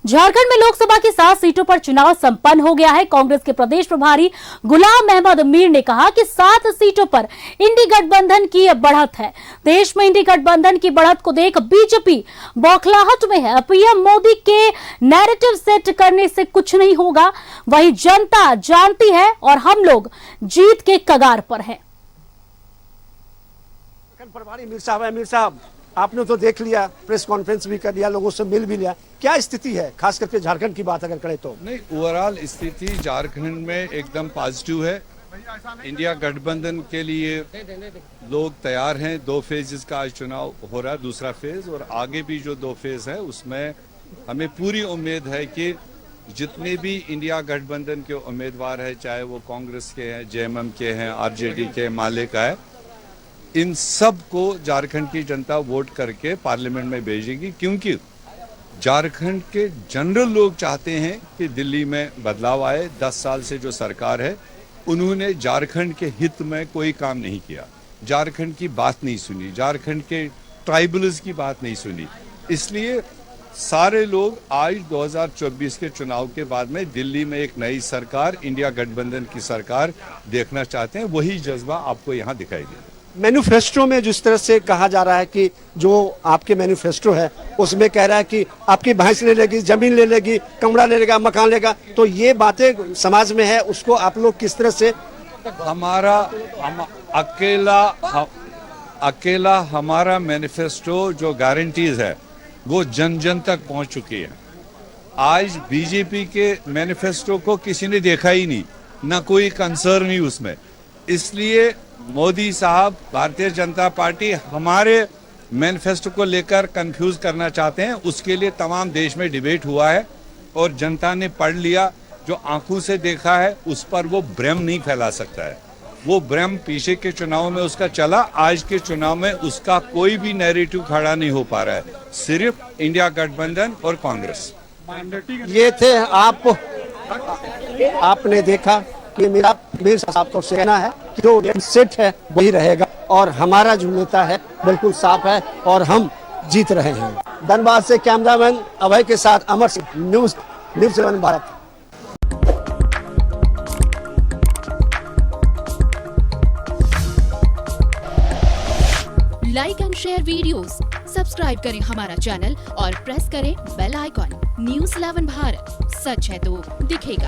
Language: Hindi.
झारखंड में लोकसभा की 7 सीटों पर चुनाव संपन्न हो गया है। कांग्रेस के प्रदेश प्रभारी गुलाम अहमद मीर ने कहा कि 7 सीटों पर इंडी गठबंधन की बढ़त है। देश में इंडी गठबंधन की बढ़त को देख बीजेपी बौखलाहट में है। पीएम मोदी के नैरेटिव सेट करने से कुछ नहीं होगा, वही जनता जानती है और हम लोग जीत के कगार पर हैं। प्रभारी मीर साहब, आपने तो देख लिया, प्रेस कॉन्फ्रेंस भी कर लिया, लोगों से मिल भी लिया, क्या स्थिति है खास करके झारखंड की बात अगर करें तो? नहीं, ओवरऑल स्थिति झारखंड में एकदम पॉजिटिव है। इंडिया गठबंधन के लिए लोग तैयार हैं। 2 फेजेस का आज चुनाव हो रहा है, दूसरा फेज, और आगे भी जो 2 फेज है उसमें हमें पूरी उम्मीद है कि जितने भी इंडिया गठबंधन के उम्मीदवार है, चाहे वो कांग्रेस के हैं, जेएमएम के हैं, आरजेडी के, माले का है, इन सब को झारखंड की जनता वोट करके पार्लियामेंट में भेजेगी, क्योंकि झारखंड के जनरल लोग चाहते हैं कि दिल्ली में बदलाव आए। 10 साल से जो सरकार है उन्होंने झारखंड के हित में कोई काम नहीं किया, झारखंड की बात नहीं सुनी, झारखंड के ट्राइबल्स की बात नहीं सुनी। इसलिए सारे लोग आज 2024 के चुनाव के बाद में दिल्ली में एक नई सरकार, इंडिया गठबंधन की सरकार देखना चाहते हैं। वही जज्बा आपको यहाँ दिखाई देगा। मैनिफेस्टो में जिस तरह से कहा जा रहा है कि जो आपके मैनिफेस्टो है उसमें कह रहा है कि आपकी भैंस ले लेगी, जमीन ले लेगी, कमरा ले लेगा, मकान लेगा, तो ये बातें समाज में है, उसको आप लोग किस तरह से? अकेला हमारा मैनिफेस्टो जो गारंटीज है वो जन जन तक पहुंच चुकी है। आज बीजेपी के मैनिफेस्टो को किसी ने देखा ही नहीं, ना कोई कंसर्न ही उसमें। इसलिए मोदी साहब, भारतीय जनता पार्टी हमारे मैनिफेस्टो को लेकर कंफ्यूज करना चाहते हैं। उसके लिए तमाम देश में डिबेट हुआ है और जनता ने पढ़ लिया। जो आंखों से देखा है उस पर वो भ्रम नहीं फैला सकता है। वो भ्रम पीछे के चुनाव में उसका चला, आज के चुनाव में उसका कोई भी नैरेटिव खड़ा नहीं हो पा रहा है। सिर्फ इंडिया गठबंधन और कांग्रेस। ये थे आपने देखा कि मेरा मीर साहब को कहना है कि जो सेट है वही रहेगा और हमारा जो नेता है बिल्कुल साफ है और हम जीत रहे हैं। धनबाद से कैमरामैन अभय के साथ Amar Singh, news 7 Bharat. Like and share videos, subscribe करें हमारा चैनल और प्रेस करें बेल आइकॉन। न्यूज़ 11 भारत, सच है तो दिखेगा।